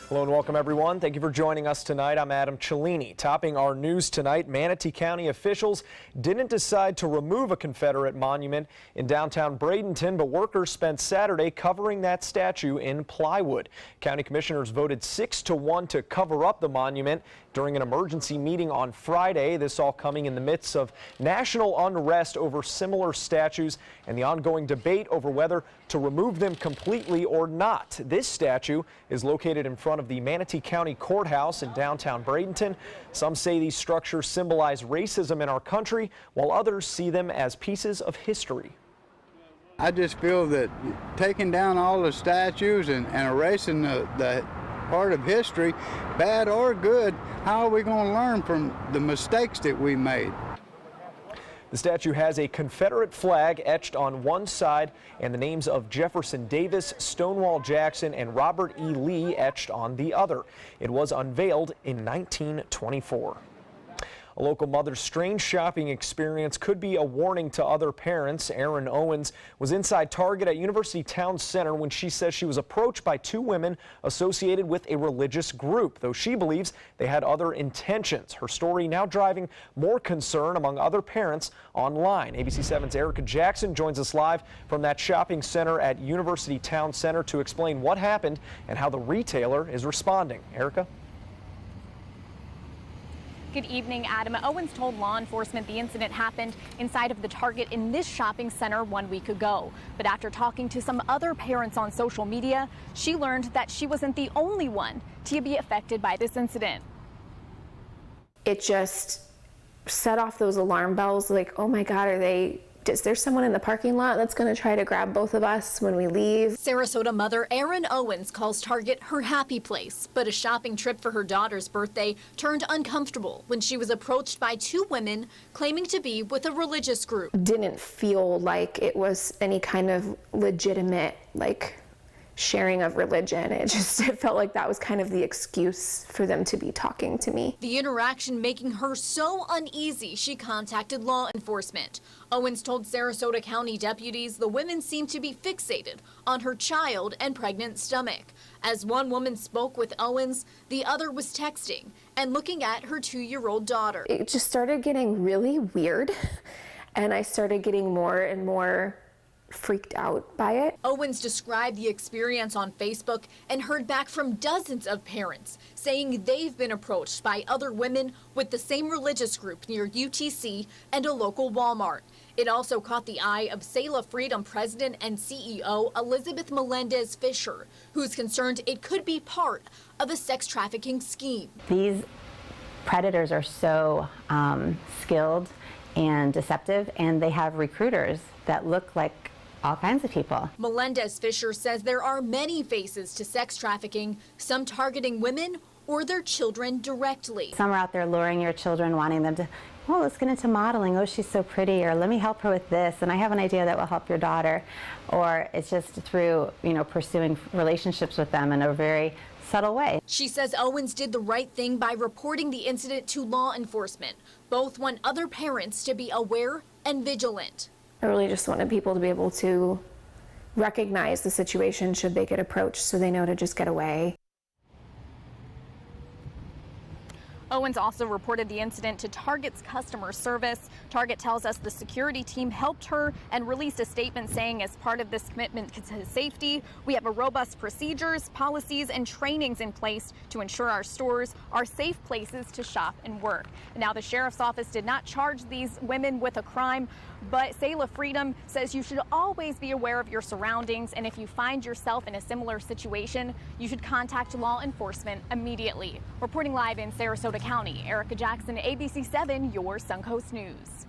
Hello and welcome everyone. Thank you for joining us tonight. I'm Adam Cellini. Topping our news tonight, Manatee County officials didn't decide to remove a Confederate monument in downtown Bradenton, but workers spent Saturday covering that statue in plywood. County commissioners voted 6-1 to cover up the monument during an emergency meeting on Friday. This all coming in the midst of national unrest over similar statues and the ongoing debate over whether to remove them completely or not. This statue is located in front of the Manatee County Courthouse in downtown Bradenton. Some say these structures symbolize racism in our country, while others see them as pieces of history. I just feel that taking down all the statues and erasing the part of history, bad or good, how are we going to learn from the mistakes that we made? The statue has a Confederate flag etched on one side and the names of Jefferson Davis, Stonewall Jackson, and Robert E. Lee etched on the other. It was unveiled in 1924. A local mother's strange shopping experience could be a warning to other parents. Erin Owens was inside Target at University Town Center when she says she was approached by two women associated with a religious group, though she believes they had other intentions. Her story now driving more concern among other parents online. ABC 7's Erica Jackson joins us live from that shopping center at University Town Center to explain what happened and how the retailer is responding. Erica? Good evening, Adam. Owens told law enforcement the incident happened inside of the Target in this shopping center 1 week ago. But after talking to some other parents on social media, she learned that she wasn't the only one to be affected by this incident. It just set off those alarm bells like, oh my God, is there someone in the parking lot that's going to try to grab both of us when we leave? Sarasota mother Erin Owens calls Target her happy place, but a shopping trip for her daughter's birthday turned uncomfortable when she was approached by two women claiming to be with a religious group. Didn't feel like it was any kind of legitimate, sharing of religion. It felt like that was kind of the excuse for them to be talking to me. The interaction making her so uneasy, she contacted law enforcement. Owens told Sarasota County deputies the women seemed to be fixated on her child and pregnant stomach. As one woman spoke with Owens, the other was texting and looking at her 2-year-old daughter. It just started getting really weird, and I started getting more and more freaked out by it. Owens described the experience on Facebook and heard back from dozens of parents saying they've been approached by other women with the same religious group near UTC and a local Walmart. It also caught the eye of Selah Freedom President and CEO Elizabeth Melendez Fisher, who's concerned it could be part of a sex trafficking scheme. These predators are so skilled and deceptive, and they have recruiters that look like all kinds of people. Melendez Fisher says there are many faces to sex trafficking, some targeting women or their children directly. Some are out there luring your children, wanting them to, oh, let's get into modeling. Oh, she's so pretty, or let me help her with this, and I have an idea that will help your daughter. Or it's just through, pursuing relationships with them in a very subtle way. She says Owens did the right thing by reporting the incident to law enforcement. Both want other parents to be aware and vigilant. I really just wanted people to be able to recognize the situation should they get approached so they know to just get away. Owens also reported the incident to Target's customer service. Target tells us the security team helped her and released a statement saying, as part of this commitment to safety, we have a robust procedures, policies, and trainings in place to ensure our stores are safe places to shop and work. Now, the sheriff's office did not charge these women with a crime, but Selah Freedom says you should always be aware of your surroundings, and if you find yourself in a similar situation, you should contact law enforcement immediately. Reporting live in Sarasota County, Erica Jackson, ABC 7, your Suncoast News.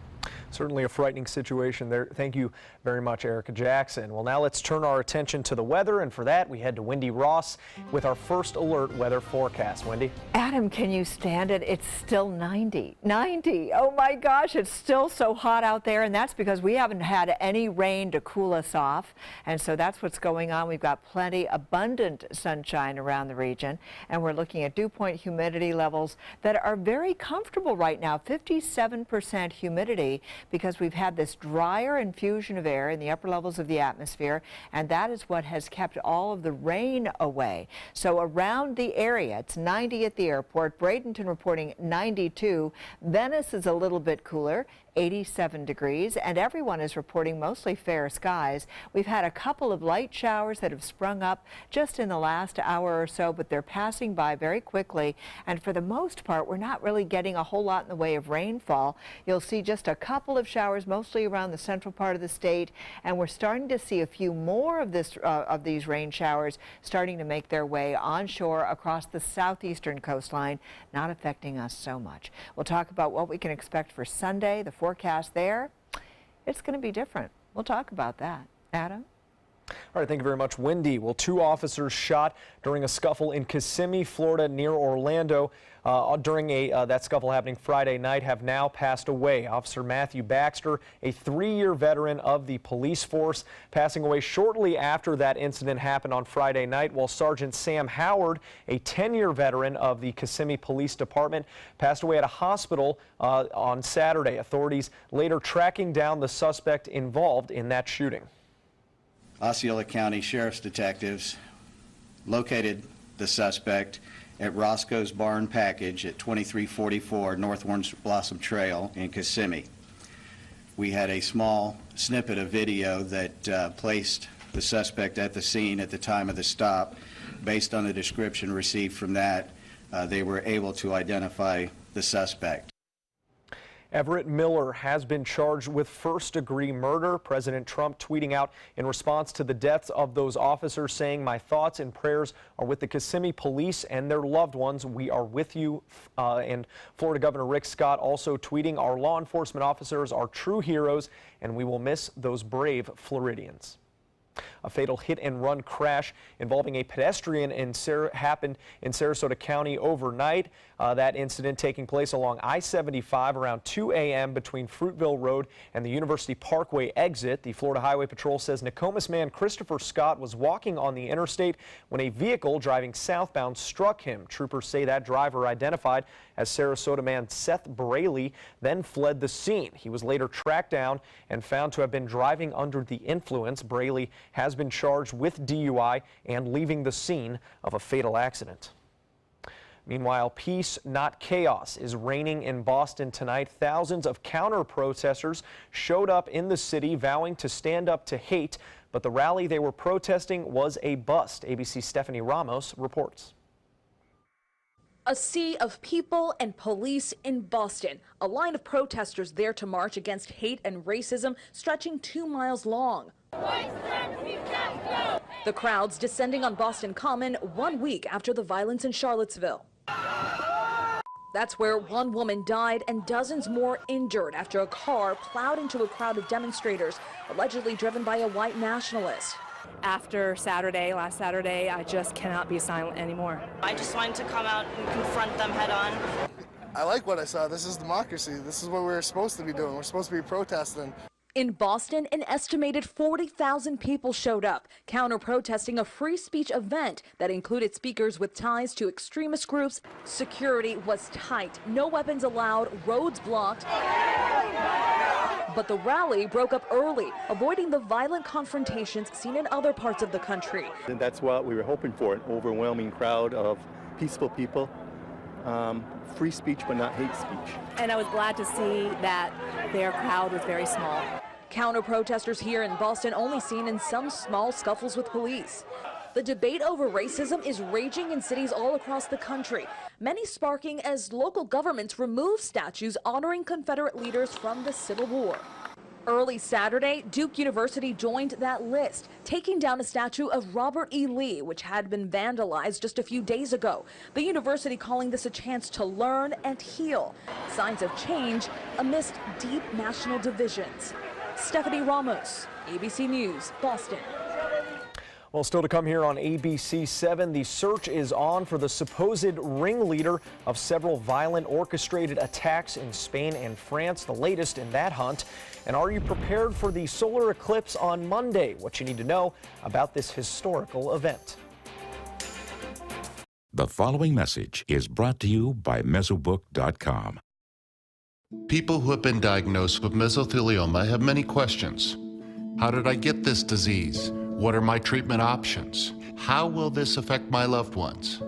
Certainly a frightening situation there. Thank you very much, Erica Jackson. Well, now let's turn our attention to the weather, and for that we head to Wendy Ross with our first alert weather forecast. Wendy? Adam, can you stand it? It's still 90. 90. Oh my gosh, it's still so hot out there, and that's because we haven't had any rain to cool us off, and so that's what's going on. We've got plenty, abundant sunshine around the region, and we're looking at dew point humidity levels that are very comfortable right now. 57% humidity. because we've had this drier infusion of air in the upper levels of the atmosphere, and that is what has kept all of the rain away. So around the area, it's 90 at the airport. Bradenton reporting 92. Venice is a little bit cooler, 87 degrees, and everyone is reporting mostly fair skies. We've had a couple of light showers that have sprung up just in the last hour or so, but they're passing by very quickly, and for the most part we're not really getting a whole lot in the way of rainfall. You'll see just a couple of showers mostly around the central part of the state, and we're starting to see a few more of these rain showers starting to make their way onshore across the southeastern coastline, not affecting us so much. We'll talk about what we can expect for Sunday. The forecast there, it's going to be different. We'll talk about that. Adam? All right, thank you very much, Wendy. Well, 2 officers shot during a scuffle in Kissimmee, Florida, near Orlando. During that scuffle happening Friday night, have now passed away. Officer Matthew Baxter, a 3-year veteran of the police force, passing away shortly after that incident happened on Friday night, while Sergeant Sam Howard, a 10-year veteran of the Kissimmee Police Department, passed away at a hospital on Saturday. Authorities later tracking down the suspect involved in that shooting. Osceola County Sheriff's detectives located the suspect at Roscoe's Barn Package at 2344 North Orange Blossom Trail in Kissimmee. We had a small snippet of video that placed the suspect at the scene at the time of the stop. Based on the description received from that, they were able to identify the suspect. Everett Miller has been charged with first-degree murder. President Trump tweeting out in response to the deaths of those officers, saying, "My thoughts and prayers are with the Kissimmee police and their loved ones. We are with you." And Florida Governor Rick Scott also tweeting, "Our law enforcement officers are true heroes, and we will miss those brave Floridians." A fatal hit-and-run crash involving a pedestrian happened in Sarasota County overnight. That incident taking place along I-75 around 2 a.m. between Fruitville Road and the University Parkway exit. The Florida Highway Patrol says Nokomis man Christopher Scott was walking on the interstate when a vehicle driving southbound struck him. Troopers say that driver, identified as Sarasota man Seth Braley, then fled the scene. He was later tracked down and found to have been driving under the influence. Braley has been charged with DUI and leaving the scene of a fatal accident. Meanwhile, peace, not chaos, is reigning in Boston tonight. Thousands of counter-protesters showed up in the city vowing to stand up to hate, but the rally they were protesting was a bust. ABC's Stephanie Ramos reports. A sea of people and police in Boston. A line of protesters there to march against hate and racism stretching 2 miles long. The crowds descending on Boston Common 1 week after the violence in Charlottesville. That's where one woman died and dozens more injured after a car plowed into a crowd of demonstrators, allegedly driven by a white nationalist. After last Saturday, I just cannot be silent anymore. I just wanted to come out and confront them head on. I like what I saw. This is democracy. This is what we're supposed to be doing. We're supposed to be protesting. In Boston, an estimated 40,000 people showed up, counter-protesting a free speech event that included speakers with ties to extremist groups. Security was tight, no weapons allowed, roads blocked. But the rally broke up early, avoiding the violent confrontations seen in other parts of the country. And that's what we were hoping for, an overwhelming crowd of peaceful people. Free speech, but not hate speech. And I was glad to see that their crowd was very small. Counter-protesters here in Boston only seen in some small scuffles with police. The debate over racism is raging in cities all across the country, many sparking as local governments remove statues honoring Confederate leaders from the Civil War. Early Saturday, Duke University joined that list, taking down a statue of Robert E. Lee, which had been vandalized just a few days ago. The university calling this a chance to learn and heal. Signs of change amidst deep national divisions. Stephanie Ramos, ABC News, Boston. Well, still to come here on ABC 7, the search is on for the supposed ringleader of several violent orchestrated attacks in Spain and France, the latest in that hunt. And are you prepared for the solar eclipse on Monday? What you need to know about this historical event. The following message is brought to you by Mesobook.com. People who have been diagnosed with mesothelioma have many questions. How did I get this disease? What are my treatment options? How will this affect my loved ones?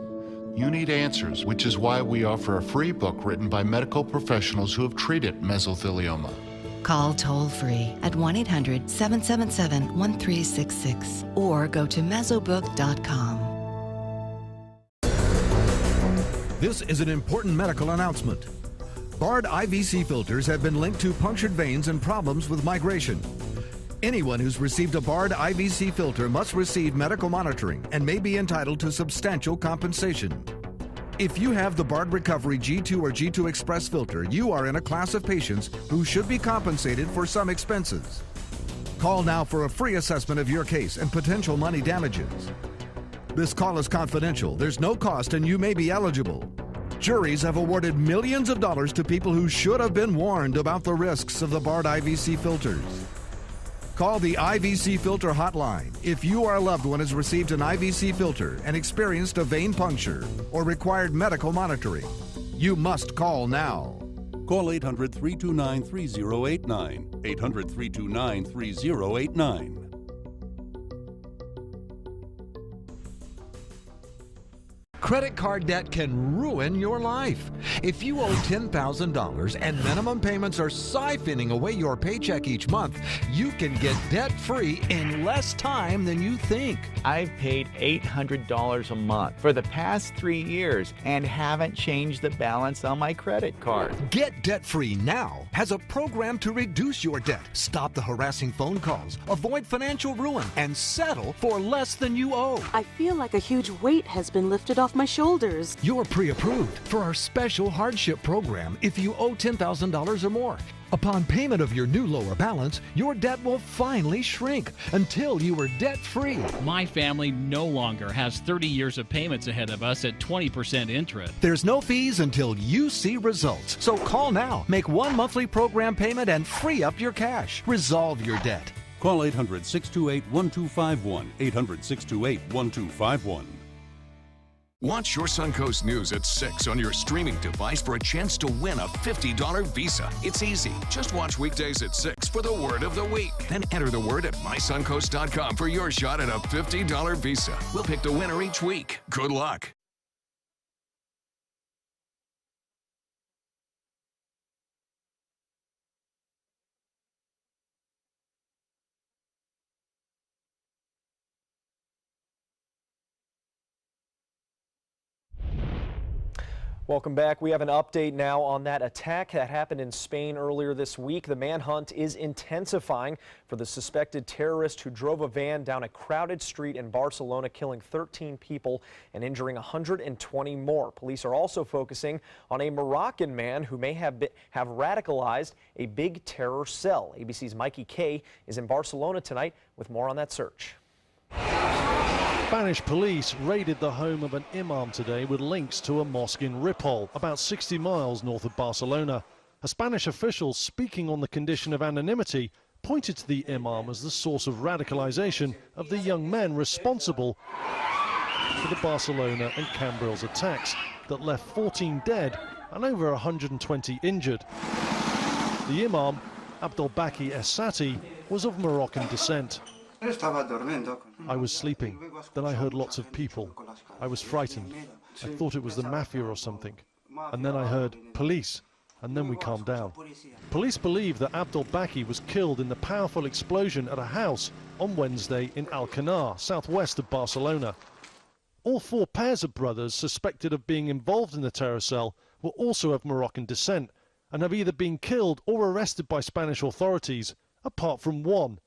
You need answers, which is why we offer a free book written by medical professionals who have treated mesothelioma. Call toll-free at 1-800-777-1366 or go to mesobook.com. This is an important medical announcement. Bard IVC filters have been linked to punctured veins and problems with migration. Anyone who's received a Bard IVC filter must receive medical monitoring and may be entitled to substantial compensation. If you have the Bard Recovery G2 or G2 Express filter, you are in a class of patients who should be compensated for some expenses. Call now for a free assessment of your case and potential money damages. This call is confidential, there's no cost, and you may be eligible. Juries have awarded millions of dollars to people who should have been warned about the risks of the Bard IVC filters. Call the IVC Filter Hotline if you or a loved one has received an IVC filter and experienced a vein puncture or required medical monitoring. You must call now. Call 800-329-3089. 800-329-3089. Credit card debt can ruin your life. If you owe $10,000 and minimum payments are siphoning away your paycheck each month, you can get debt-free in less time than you think. I've paid $800 a month for the past 3 years and haven't changed the balance on my credit card. Get debt-free now has a program to reduce your debt, stop the harassing phone calls, avoid financial ruin, and settle for less than you owe. I feel like a huge weight has been lifted off my shoulders. You're pre-approved for our special hardship program if you owe $10,000 or more. Upon payment of your new lower balance, your debt will finally shrink until you are debt-free. My family no longer has 30 years of payments ahead of us at 20% interest. There's no fees until you see results. So call now, make one monthly program payment, and free up your cash. Resolve your debt. Call 800-628-1251. 800-628-1251. Watch your Suncoast News at 6 on your streaming device for a chance to win a $50 Visa. It's easy. Just watch weekdays at 6 for the word of the week. Then enter the word at mysuncoast.com for your shot at a $50 Visa. We'll pick the winner each week. Good luck. Welcome back. We have an update now on that attack that happened in Spain earlier this week. The manhunt is intensifying for the suspected terrorist who drove a van down a crowded street in Barcelona, killing 13 people and injuring 120 more. Police are also focusing on a Moroccan man who may have radicalized a big terror cell. ABC's Mikey Kay is in Barcelona tonight with more on that search. Spanish police raided the home of an imam today with links to a mosque in Ripoll, about 60 miles north of Barcelona. A Spanish official speaking on the condition of anonymity pointed to the imam as the source of radicalization of the young men responsible for the Barcelona and Cambrils attacks that left 14 dead and over 120 injured. The imam, Abdelbaki Essati, was of Moroccan descent. I was sleeping, then I heard lots of people. I was frightened. I thought it was the mafia or something. And then I heard police, and then we calmed down. Police believe that Abdelbaki was killed in the powerful explosion at a house on Wednesday in Alcanar, southwest of Barcelona. All four pairs of brothers suspected of being involved in the terror cell were also of Moroccan descent and have either been killed or arrested by Spanish authorities, apart from one,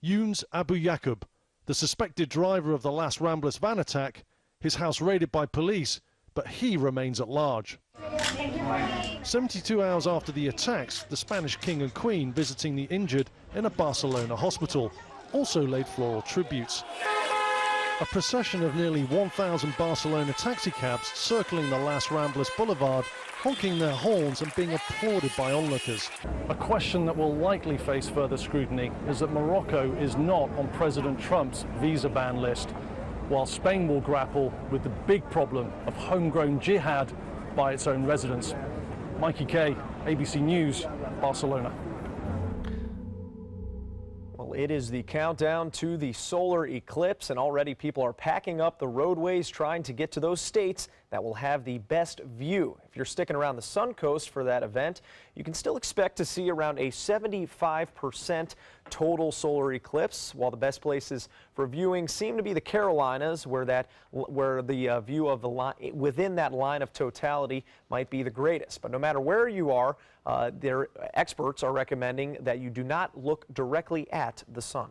Younes Abu Yaqub, the suspected driver of the last Ramblers van attack, his house raided by police, but he remains at large. 72 hours after the attacks, the Spanish king and queen visiting the injured in a Barcelona hospital also laid floral tributes. A procession of nearly 1,000 Barcelona taxicabs circling the Las Ramblas Boulevard, honking their horns and being applauded by onlookers. A question that will likely face further scrutiny is that Morocco is not on President Trump's visa ban list, while Spain will grapple with the big problem of homegrown jihad by its own residents. Mikey Kay, ABC News, Barcelona. Well, it is the countdown to the solar eclipse, and already people are packing up the roadways trying to get to those states that will have the best view. If you're sticking around the Suncoast for that event, you can still expect to see around a 75% total solar eclipse, while the best places for viewing seem to be the Carolinas, where the view of the line within that line of totality might be the greatest. But no matter where you are, their experts are recommending that you do not look directly at the sun.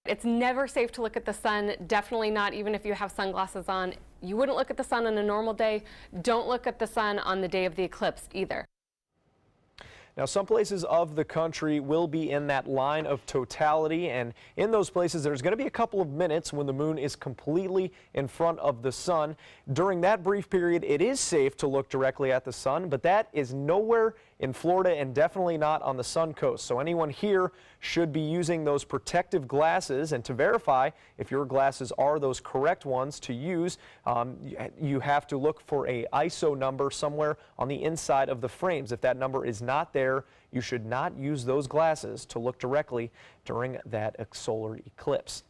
It's never safe to look at the sun, definitely not even if you have sunglasses on. You wouldn't look at the sun on a normal day. Don't look at the sun on the day of the eclipse either. Now, some places of the country will be in that line of totality, and in those places there's going to be a couple of minutes when the moon is completely in front of the sun. During that brief period, it is safe to look directly at the sun, but that is nowhere in Florida and definitely not on the Suncoast. So anyone here should be using those protective glasses, and to verify if your glasses are those correct ones to use, you have to look for a ISO number somewhere on the inside of the frames. If that number is not there, you should not use those glasses to look directly during that solar eclipse.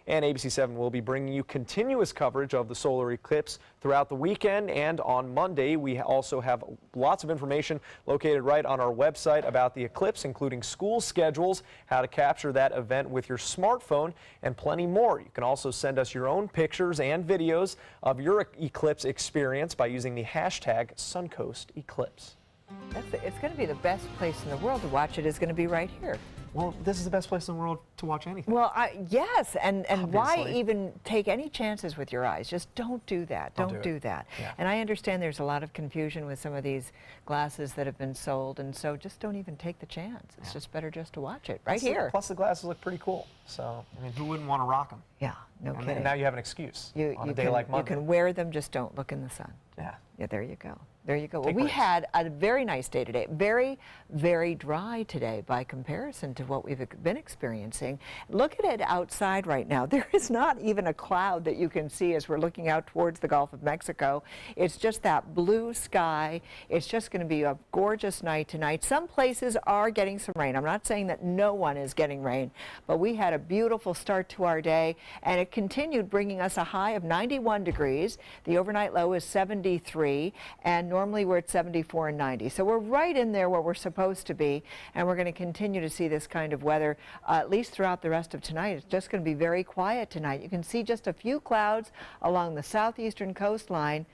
And ABC 7 will be bringing you continuous coverage of the solar eclipse throughout the weekend, and on Monday we also have lots of information located right on our website about the eclipse, including school schedules, how to capture that event with your smartphone, and plenty more. You can also send us your own pictures and videos of your eclipse experience by using the hashtag SuncoastEclipse. It's going to be the best place in the world to watch it is going to be right here. Well, this is the best place in the world to watch anything. Well, yes, and why even take any chances with your eyes? Just don't do that. Don't do that. Yeah. And I understand there's a lot of confusion with some of these glasses that have been sold, and so just don't even take the chance. It's just better just to watch it right here. Plus the glasses look pretty cool. So, I mean, who wouldn't want to rock them? Yeah, no kidding. And now you have an excuse on a day like Monday. You can wear them, just don't look in the sun. Yeah. Yeah, there you go. There you go. Well, we had a very nice day today. Very, very dry today by comparison to what we've been experiencing. Look at it outside right now. There is not even a cloud that you can see as we're looking out towards the Gulf of Mexico. It's just that blue sky. It's just going to be a gorgeous night tonight. Some places are getting some rain. I'm not saying that no one is getting rain, but we had a beautiful start to our day, and it continued bringing us a high of 91 degrees. The overnight low is 73, and normally we're at 74 and 90. So we're right in there where we're supposed to be, and we're going to continue to see this kind of weather at least throughout the rest of tonight. It's just going to be very quiet tonight. You can see just a few clouds along the southeastern coastline.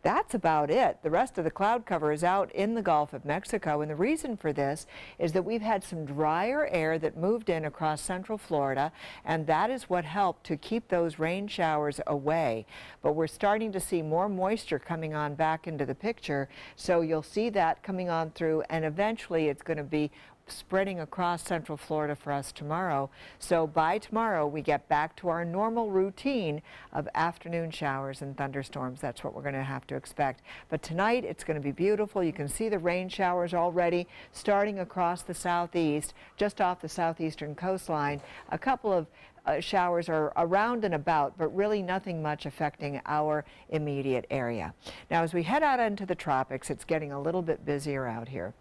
That's about it. The rest of the cloud cover is out in the Gulf of Mexico, and the reason for this is that we've had some drier air that moved in across central Florida, and that is what helped to keep those rain showers away. But we're starting to see more moisture coming on back into the picture, so you'll see that coming on through, and eventually it's going to be spreading across central Florida for us tomorrow. So by tomorrow we get back to our normal routine of afternoon showers and thunderstorms. That's what we're going to have to expect. But tonight it's going to be beautiful. You can see the rain showers already starting across the southeast, just off the southeastern coastline. A couple of showers are around and about, but really nothing much affecting our immediate area. Now as we head out into the tropics, it's getting a little bit busier out here.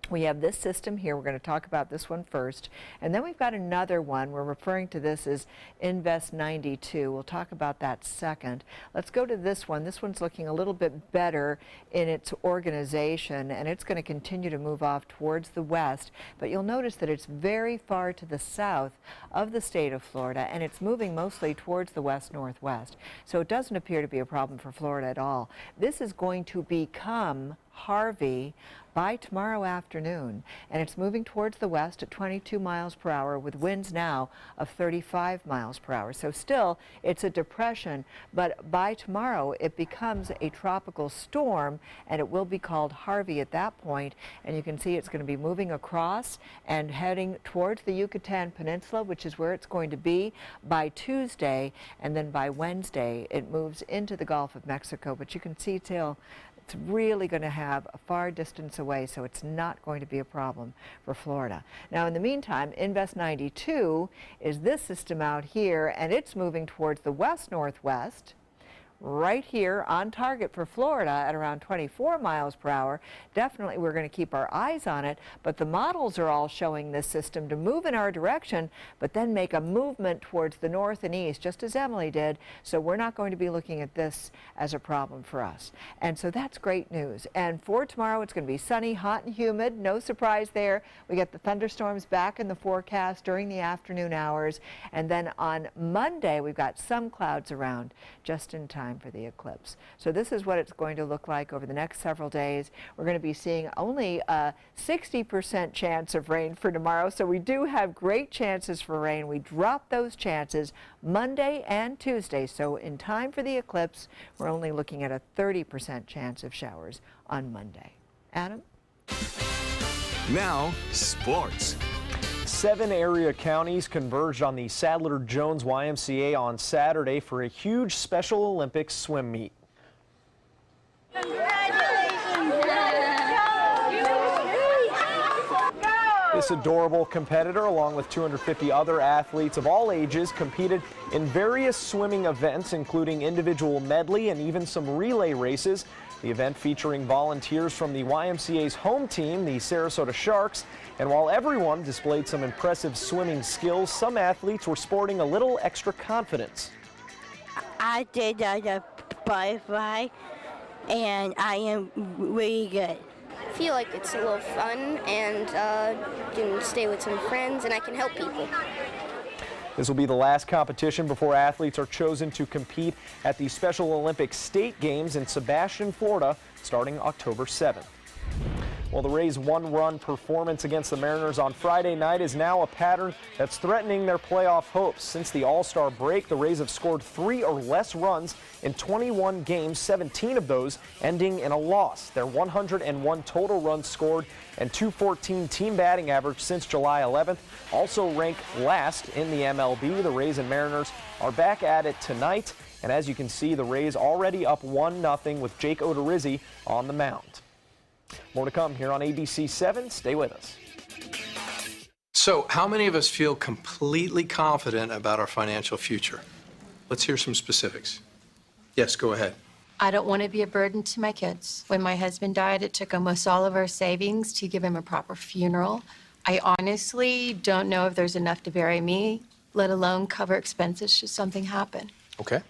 We have this system here. We're going to talk about this one first, and then we've got another one. We're referring to this as Invest 92. We'll talk about that second. Let's go to this one. This one's looking a little bit better in its organization, and it's going to continue to move off towards the west, but you'll notice that it's very far to the south of the state of Florida, and it's moving mostly towards the west-northwest. So it doesn't appear to be a problem for Florida at all. This is going to become Harvey by tomorrow afternoon, and it's moving towards the west at 22 miles per hour with winds now of 35 miles per hour. So still it's a depression, but by tomorrow it becomes a tropical storm, and it will be called Harvey at that point. And you can see it's going to be moving across and heading towards the Yucatan Peninsula, which is where it's going to be by Tuesday, and then by Wednesday it moves into the Gulf of Mexico. But you can see till it's really going to have a far distance away, so it's not going to be a problem for Florida. Now, in the meantime, Invest 92 is this system out here, and it's moving towards the west-northwest right here on target for Florida at around 24 miles per hour. Definitely we're going to keep our eyes on it, but the models are all showing this system to move in our direction, but then make a movement towards the north and east, just as Emily did. So we're not going to be looking at this as a problem for us. And so that's great news. And for tomorrow, it's going to be sunny, hot, and humid. No surprise there. We get the thunderstorms back in the forecast during the afternoon hours. And then on Monday, we've got some clouds around just in time for the eclipse. So this is what it's going to look like over the next several days. We're going to be seeing only a 60% chance of rain for tomorrow. So we do have great chances for rain. We drop those chances Monday and Tuesday. So in time for the eclipse, we're only looking at a 30% chance of showers on Monday. Adam? Now, sports. 7 area counties converged on the Sadler-Jones YMCA on Saturday for a huge Special Olympics swim meet. This adorable competitor, along with 250 other athletes of all ages, competed in various swimming events, including individual medley and even some relay races. The event featuring volunteers from the YMCA's home team, the Sarasota Sharks. And while everyone displayed some impressive swimming skills, some athletes were sporting a little extra confidence. I did the butterfly, and I am really good. I feel like it's a little fun, and can stay with some friends, and I can help people. This will be the last competition before athletes are chosen to compete at the Special Olympics State Games in Sebastian, Florida, starting October 7th. Well, the Rays' one-run performance against the Mariners on Friday night is now a pattern that's threatening their playoff hopes. Since the All-Star break, the Rays have scored 3 or less runs in 21 games, 17 of those ending in a loss. Their 101 total runs scored and .214 team batting average since July 11th also rank last in the MLB. The Rays and Mariners are back at it tonight, and as you can see, the Rays already up 1-0 with Jake Odorizzi on the mound. More to come here on ABC 7. Stay with us. So, how many of us feel completely confident about our financial future? Let's hear some specifics. Yes, go ahead. I don't want to be a burden to my kids. When my husband died, it took almost all of our savings to give him a proper funeral. I honestly don't know if there's enough to bury me, let alone cover expenses should something happen. Okay.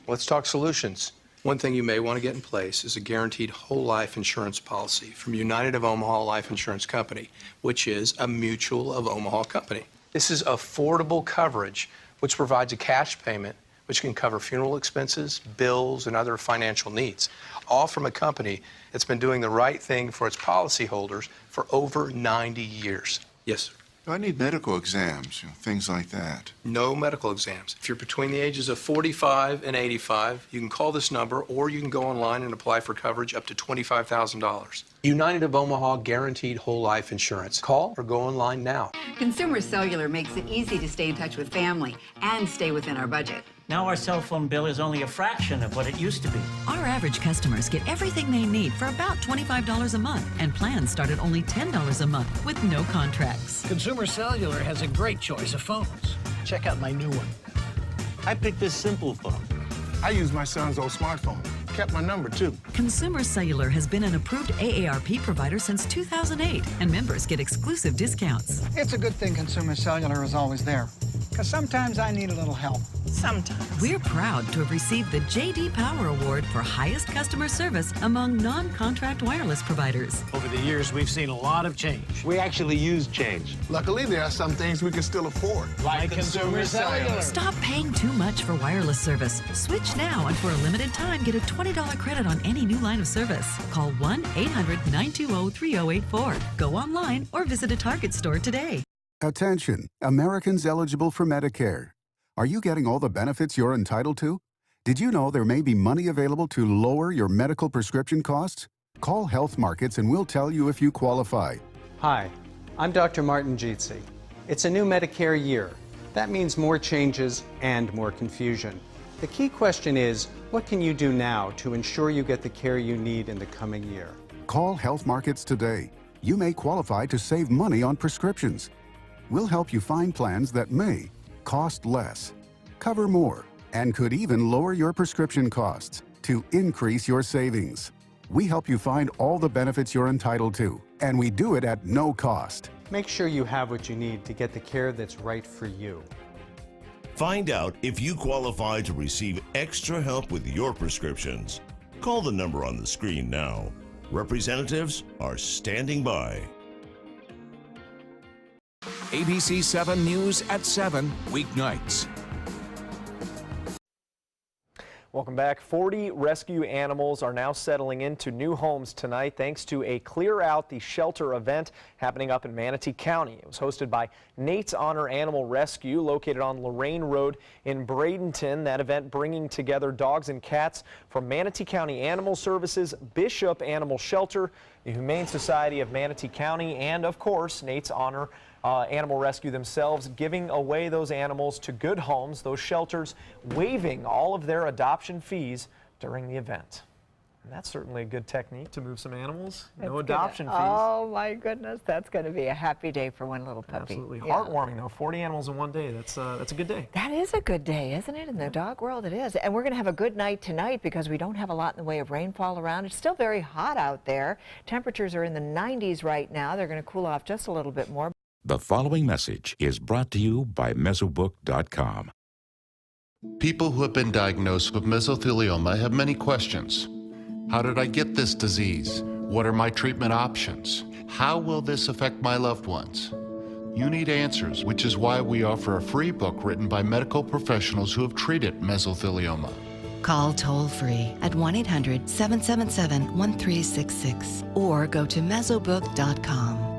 Let's talk solutions. One thing you may want to get in place is a guaranteed whole life insurance policy from United of Omaha Life Insurance Company, which is a Mutual of Omaha company. This is affordable coverage, which provides a cash payment which can cover funeral expenses, bills, and other financial needs, all from a company that's been doing the right thing for its policyholders for over 90 years. Yes, sir. I need medical exams, things like that. No medical exams. If you're between the ages of 45 and 85, you can call this number or you can go online and apply for coverage up to $25,000. United of Omaha Guaranteed Whole Life Insurance. Call or go online now. Consumer Cellular makes it easy to stay in touch with family and stay within our budget. Now our cell phone bill is only a fraction of what it used to be. Our average customers get everything they need for about $25 a month, and plans start at only $10 a month with no contracts. Consumer Cellular has a great choice of phones. Check out my new one. I picked this simple phone. I use my son's old smartphone. Kept my number, too. Consumer Cellular has been an approved AARP provider since 2008, and members get exclusive discounts. It's a good thing Consumer Cellular is always there, because sometimes I need a little help. Sometimes. We're proud to have received the J.D. Power Award for highest customer service among non-contract wireless providers. Over the years, we've seen a lot of change. We actually use change. Luckily, there are some things we can still afford. Like Consumer Cellular. Stop paying too much for wireless service. Switch now, and for a limited time, get a $20 credit on any new line of service. Call 1-800-920-3084. Go online or visit a Target store today. Attention, Americans eligible for Medicare. Are you getting all the benefits you're entitled to? Did you know there may be money available to lower your medical prescription costs? Call Health Markets and we'll tell you if you qualify. Hi, I'm Dr. Martin Jeetsi. It's a new Medicare year. That means more changes and more confusion. The key question is, what can you do now to ensure you get the care you need in the coming year? Call Health Markets today. You may qualify to save money on prescriptions. We'll help you find plans that may cost less, cover more, and could even lower your prescription costs to increase your savings. We help you find all the benefits you're entitled to, and we do it at no cost. Make sure you have what you need to get the care that's right for you. Find out if you qualify to receive extra help with your prescriptions. Call the number on the screen now. Representatives are standing by. ABC 7 News at 7, weeknights. Welcome back. 40 rescue animals are now settling into new homes tonight thanks to a Clear Out the Shelter event happening up in Manatee County. It was hosted by Nate's Honor Animal Rescue, located on Lorraine Road in Bradenton. That event bringing together dogs and cats from Manatee County Animal Services, Bishop Animal Shelter, the Humane Society of Manatee County, and of course Nate's Honor Animal Rescue themselves, giving away those animals to good homes, those shelters waiving all of their adoption fees during the event. And that's certainly a good technique to move some animals. No adoption fees. Oh my goodness, that's going to be a happy day for one little puppy. Absolutely Yeah. heartwarming though. 40 animals in one day. That's a good day. That is a good day, isn't it? In the dog world, it is. And we're going to have a good night tonight because we don't have a lot in the way of rainfall around. It's still very hot out there. Temperatures are in the 90s right now. They're going to cool off just a little bit more. The following message is brought to you by Mesobook.com. People who have been diagnosed with mesothelioma have many questions. How did I get this disease? What are my treatment options? How will this affect my loved ones? You need answers, which is why we offer a free book written by medical professionals who have treated mesothelioma. Call toll-free at 1-800-777-1366 or go to Mesobook.com.